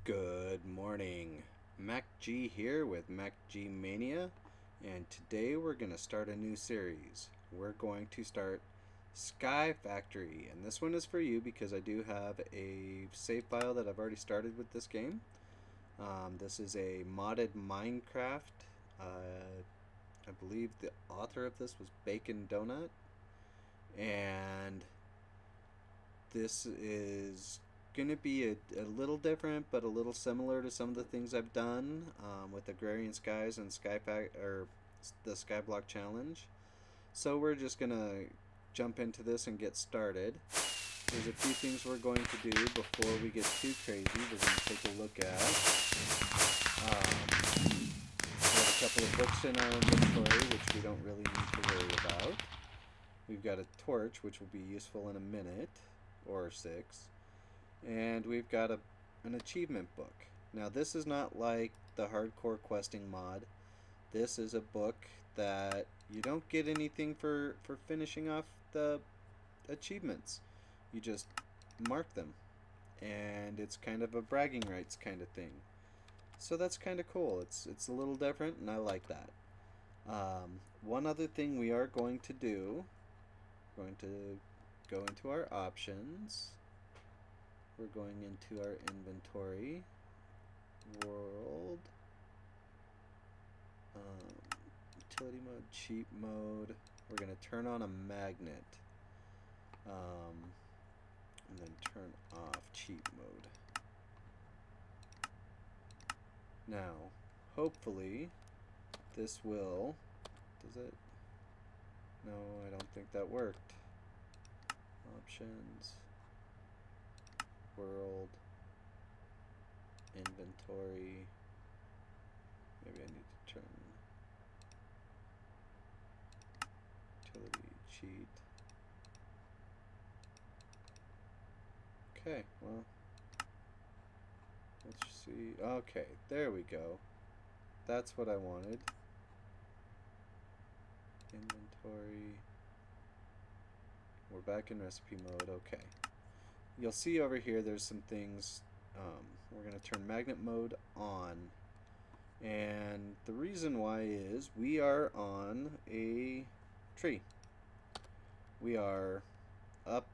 Good morning. MacG here with MacG Mania, and today we're going to start a new series. We're going to start Sky Factory, and this one is for you because I do have a save file that I've already started with this game. This is a modded Minecraft. I believe the author of this was Bacon Donut, and this is going to be a little different, but a little similar to some of the things I've done with Agrarian Skies and the Skyblock Challenge. So we're just going to jump into this and get started. There's a few things we're going to do before we get too crazy. We're going to take a look at. We have a couple of books in our inventory, which we don't really need to worry about. We've got a torch, which will be useful in a minute or 6. And we've got an achievement book. Now this is not like the hardcore questing mod. This is a book that you don't get anything for finishing off the achievements. You just mark them. And it's kind of a bragging rights kind of thing. So that's kind of cool. It's a little different and I like that. One other thing we are going to do, going to go into our options. We're going into our inventory, world, utility mode, cheap mode. We're going to turn on a magnet, and then turn off cheap mode. Now, hopefully, this will, does it? No, I don't think that worked. Options. World, inventory. Maybe I need to turn utility cheat. Okay, well, let's see. Okay, there we go. That's what I wanted. Inventory. We're back in recipe mode. Okay. You'll see over here there's some things. We're going to turn magnet mode on, and the reason why is we are on a tree. We are up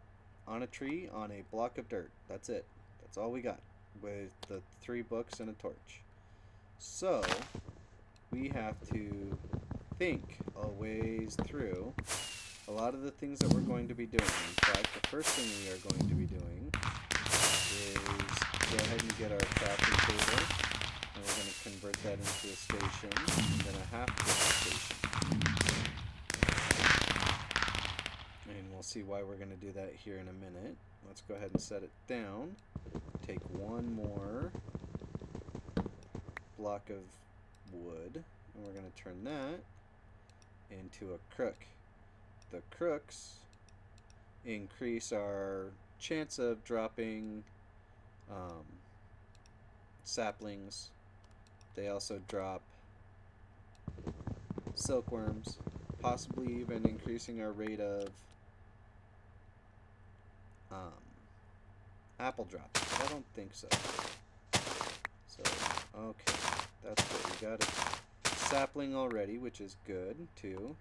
on a tree on a block of dirt. That's it. That's all we got with the 3 books and a torch. So we have to think a ways through a lot of the things that we're going to be doing. In fact, the first thing we are going to be doing is go ahead and get our crafting table, and we're going to convert that into a station, and then a half-brick station. And we'll see why we're going to do that here in a minute. Let's go ahead and set it down. Take one more block of wood, and we're going to turn that into a crook. The crooks increase our chance of dropping saplings. They also drop silkworms, possibly even increasing our rate of apple drops, but I don't think so. So, okay, that's good. We got a sapling already, which is good too.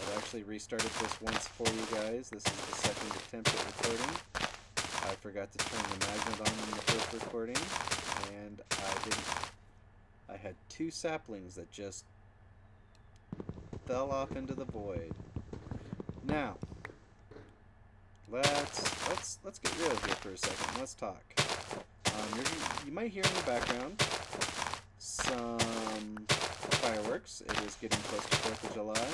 I've actually restarted this once for you guys. This is the second attempt at recording. I forgot to turn the magnet on in the first recording, and I had 2 saplings that just fell off into the void. Now, let's get real here for a second. Let's talk. You might hear in the background some fireworks. It is getting close to 4th of July.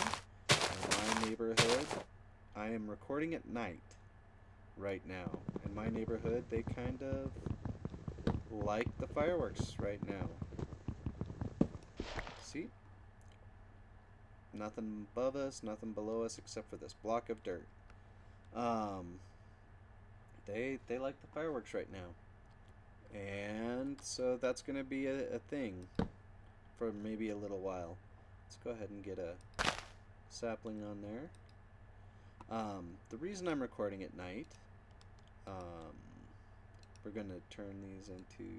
In my neighborhood, I am recording at night right now. In my neighborhood, they kind of like the fireworks right now. See? Nothing above us, nothing below us except for this block of dirt. They like the fireworks right now. And so that's going to be a thing for maybe a little while. Let's go ahead and get a sapling on there. The reason I'm recording at night, we're going to turn these into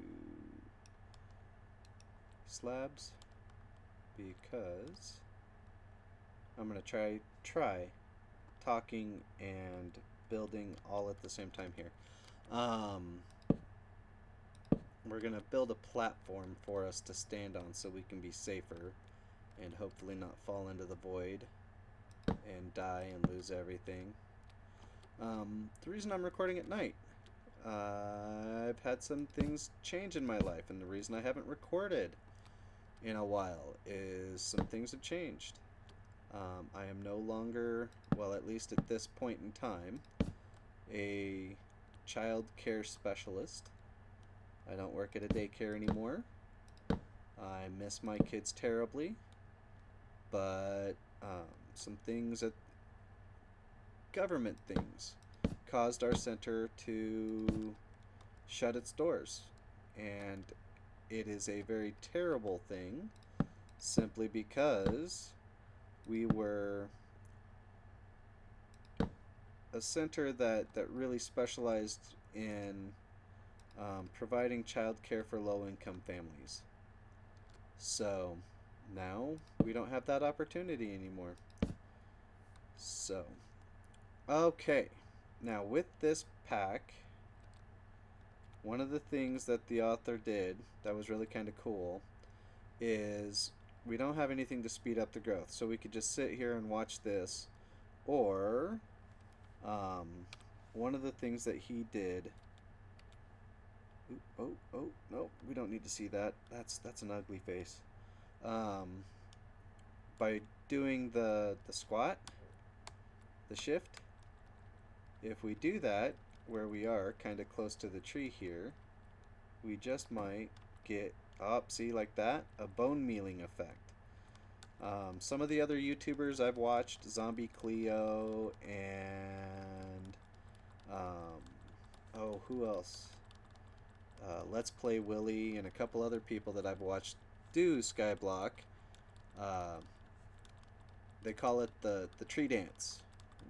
slabs because I'm going to try talking and building all at the same time here. We're going to build a platform for us to stand on so we can be safer and hopefully not fall into the void and die and lose everything. The reason I'm recording at night, I've had some things change in my life, and the reason I haven't recorded in a while is some things have changed. I am no longer, well, at least at this point in time, a child care specialist. I don't work at a daycare anymore. I miss my kids terribly, but some things at government things caused our center to shut its doors, and it is a very terrible thing simply because we were a center that really specialized in providing child care for low-income families. So now we don't have that opportunity anymore. So, okay, now with this pack, one of the things that the author did that was really kind of cool is we don't have anything to speed up the growth, so we could just sit here and watch this, or one of the things that he did. Oh, no, we don't need to see that. That's an ugly face. By doing the squat, the shift, if we do that where we are kind of close to the tree here, we just might get up, see, like that, a bone mealing effect. Some of the other YouTubers I've watched, ZombieCleo and oh, who else? letsplaywilly and a couple other people that I've watched do skyblock. They call it the tree dance,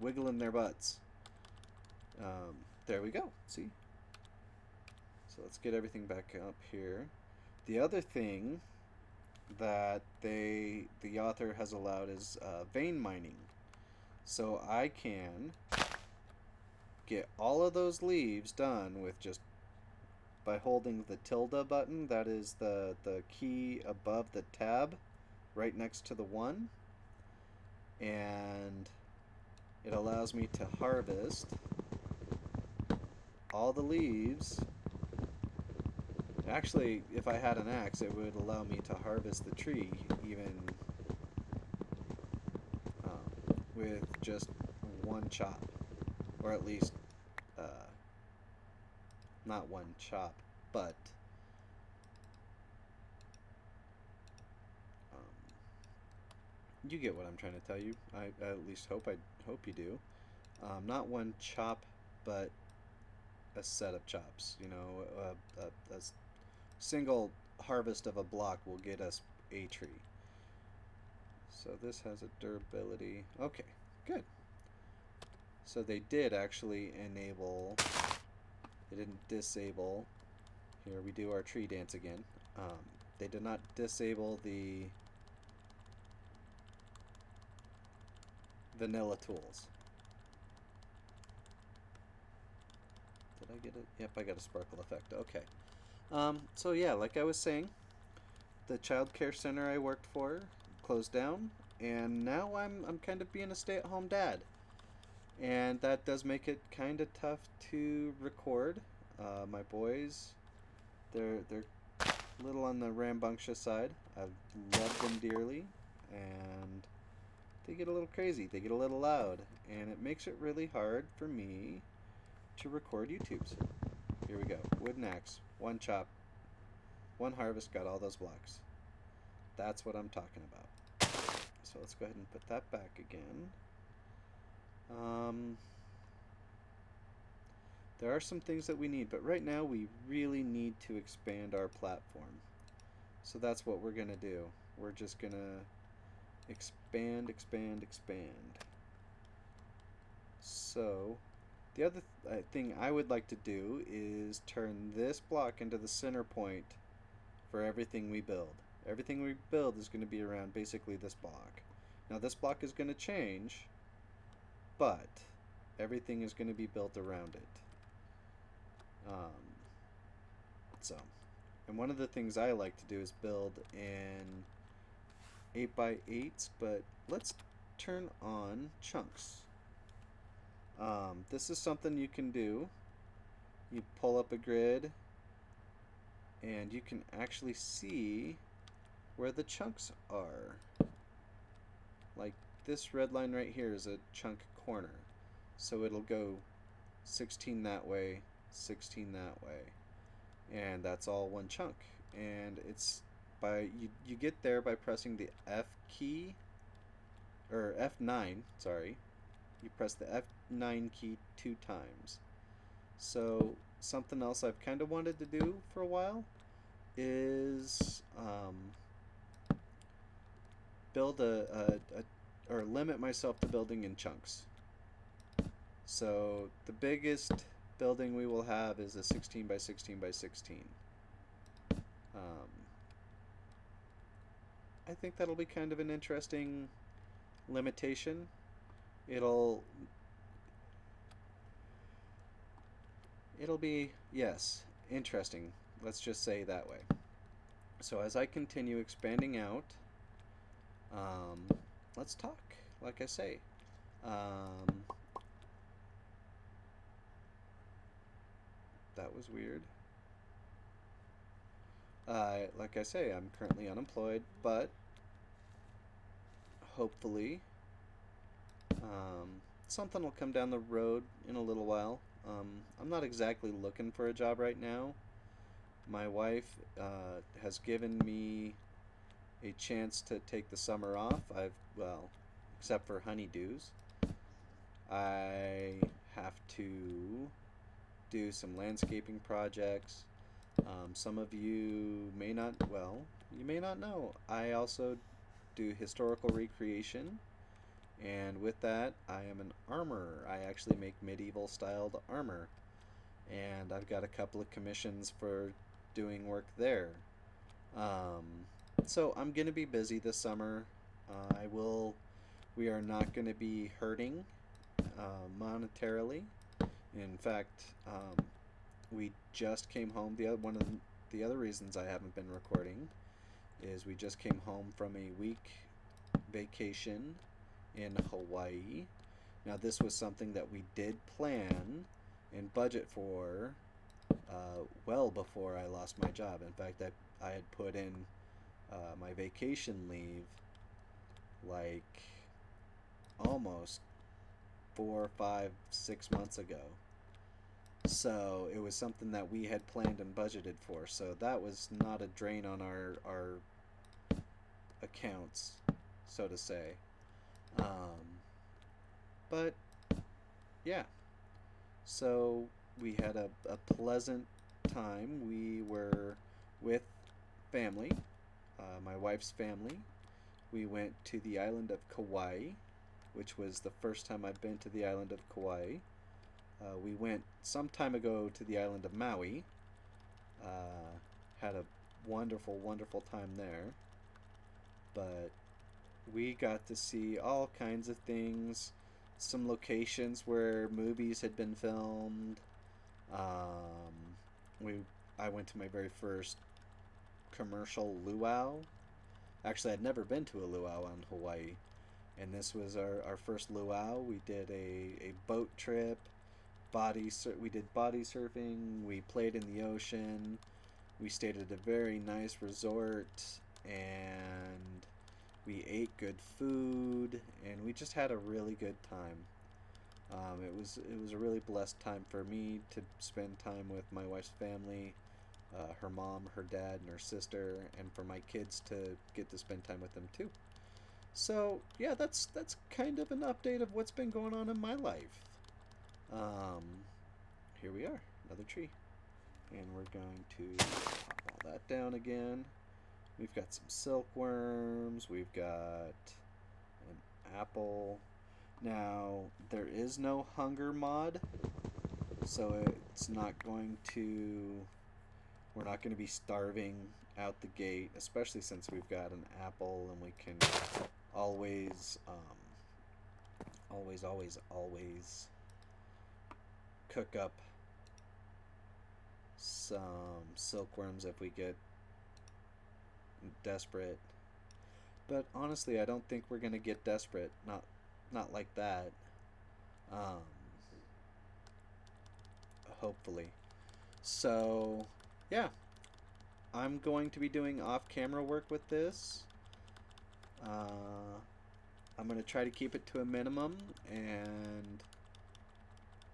wiggling their butts. There we go. See? So let's get everything back up here. The other thing that the author has allowed is vein mining. So I can get all of those leaves done with just by holding the tilde button. That is the key above the tab right next to the 1. And it allows me to harvest all the leaves. Actually, if I had an axe, it would allow me to harvest the tree even with just one chop, or at least not one chop, but you get what I'm trying to tell you. I at least hope you do. Not one chop, but a set of chops. You know, a single harvest of a block will get us a tree. So this has a durability. Okay, good. So they did actually enable. They didn't disable. Here we do our tree dance again. They did not disable the vanilla tools. Did I get it? Yep, I got a sparkle effect. Okay. So yeah, like I was saying, the child care center I worked for closed down, and now I'm kind of being a stay-at-home dad, and that does make it kind of tough to record. My boys, they're a little on the rambunctious side. I love them dearly, and they get a little crazy. They get a little loud, and it makes it really hard for me to record YouTubes. Here we go. Wooden axe, one chop, one harvest, got all those blocks. That's what I'm talking about. So let's go ahead and put that back again. There are some things that we need, but right now we really need to expand our platform. So that's what we're going to do. We're just going to expand. So The other thing I would like to do is turn this block into the center point for everything we build. Everything we build is going to be around basically this block. Now this block is going to change, but everything is going to be built around it. Um, so, and one of the things I like to do is build in 8x8s, but let's turn on chunks. This is something you can do. You pull up a grid and you can actually see where the chunks are. Like this red line right here is a chunk corner. So it'll go 16 that way, 16 that way. And that's all one chunk. And it's by you get there by pressing the F key, or F9, sorry. You press the F9 key 2 times. So something else I've kind of wanted to do for a while is build or limit myself to building in chunks. So the biggest building we will have is a 16 by 16 by 16. I think that'll be kind of an interesting limitation. It'll be, yes, interesting. Let's just say that way. So as I continue expanding out, let's talk, like I say. That was weird. Like I say, I'm currently unemployed, but hopefully something will come down the road in a little while. I'm not exactly looking for a job right now. My wife has given me a chance to take the summer off. Well, except for honeydews. I have to do some landscaping projects. Some of you may not, well, you may not know, I also do historical recreation, and with that I am an armorer. I actually make medieval styled armor, and I've got a couple of commissions for doing work there. So I'm gonna be busy this summer. We are not gonna be hurting monetarily. In fact, we just came home. One of the other reasons I haven't been recording is we just came home from a week vacation in Hawaii. Now this was something that we did plan and budget for well before I lost my job. In fact, I had put in my vacation leave like almost 4, 5, 6 months ago. So it was something that we had planned and budgeted for. So that was not a drain on our accounts, so to say. But yeah, so we had a pleasant time. We were with family, my wife's family. We went to the island of Kauai, which was the first time I've been to the island of Kauai. We went some time ago to the island of Maui. Had a wonderful, wonderful time there. But we got to see all kinds of things. Some locations where movies had been filmed. I went to my very first commercial luau. Actually, I'd never been to a luau on Hawaii, and this was our first luau. We did a boat trip. We did body surfing. We played in the ocean. We stayed at a very nice resort, and we ate good food, and we just had a really good time. It was a really blessed time for me to spend time with my wife's family, her mom, her dad, and her sister, and for my kids to get to spend time with them too. So yeah, that's kind of an update of what's been going on in my life. Here we are, another tree, and we're going to pop all that down again. We've got some silkworms. We've got an apple. Now, there is no hunger mod so it's not going to, we're not going to be starving out the gate, especially since we've got an apple and we can always always cook up some silkworms if we get desperate. But honestly, I don't think we're gonna get desperate. Not like that. Um, Hopefully. So, yeah, I'm going to be doing off-camera work with this. I'm gonna try to keep it to a minimum, and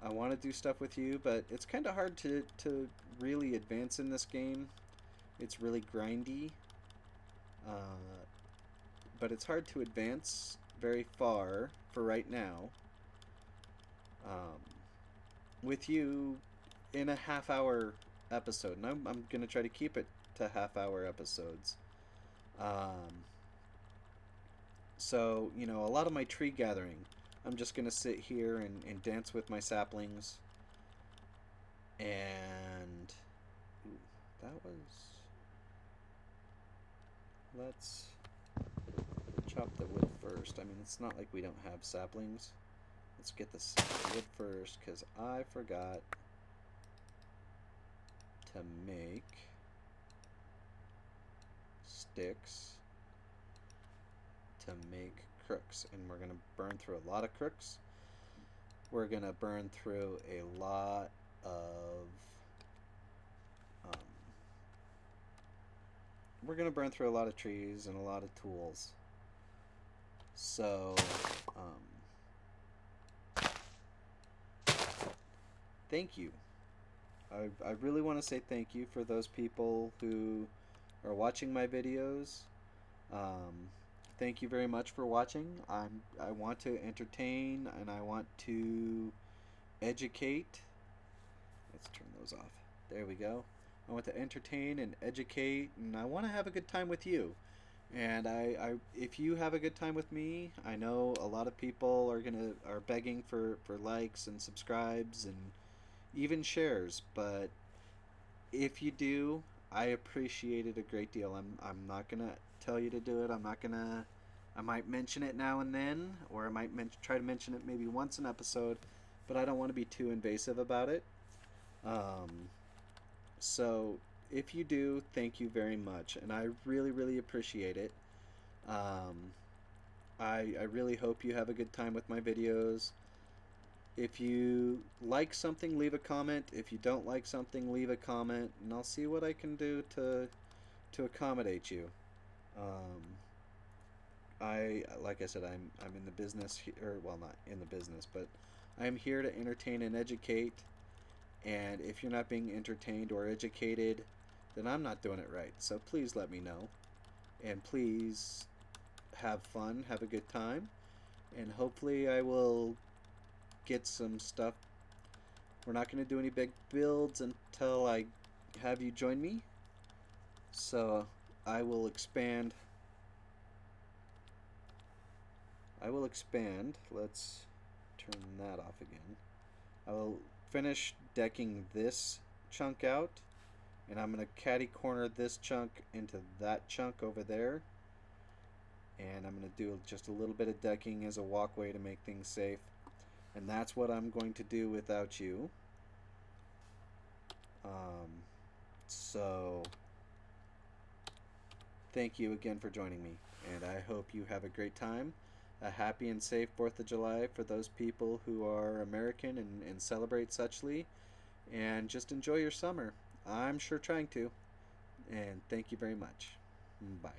I want to do stuff with you, but it's kind of hard to really advance in this game. It's really grindy, uh, but it's hard to advance very far for right now. Um, with you in a half-hour episode, and I'm gonna try to keep it to half-hour episodes. Um, so you know, a lot of my tree gathering, I'm just gonna sit here and dance with my saplings. And ooh, that was. Let's chop the wood first. I mean, it's not like we don't have saplings. Let's get this wood first, because I forgot to make sticks to make crooks. And we're going to burn through a lot of crooks. We're going to burn through a lot of... we're going to burn through a lot of trees and a lot of tools. So, thank you. I really want to say thank you for those people who are watching my videos. Thank you very much for watching. I want to entertain and I want to educate. Let's turn those off. There we go. I want to entertain and educate, and I want to have a good time with you. And if you have a good time with me, I know a lot of people are begging for likes and subscribes and even shares. But if you do, I appreciate it a great deal. I'm not gonna tell you to do it. I might mention it now and then, or I might try to mention it maybe once an episode, but I don't want to be too invasive about it. So if you do, thank you very much, and I really appreciate it. I really hope you have a good time with my videos. If you like something, leave a comment. If you don't like something, leave a comment, and I'll see what I can do to accommodate you. Like I said, I'm in the business here, or well, not in the business, but I'm here to entertain and educate. And if you're not being entertained or educated, then I'm not doing it right. So please let me know. And please have fun, have a good time. And hopefully I will get some stuff. We're not going to do any big builds until I have you join me. So I will expand. Let's turn that off again. I will finish decking this chunk out, and I'm going to catty corner this chunk into that chunk over there, and I'm going to do just a little bit of decking as a walkway to make things safe, and that's what I'm going to do without you. So thank you again for joining me, and I hope you have a great time. A happy and safe 4th of July for those people who are American and celebrate suchly. And just enjoy your summer. I'm sure trying to. And thank you very much. Bye.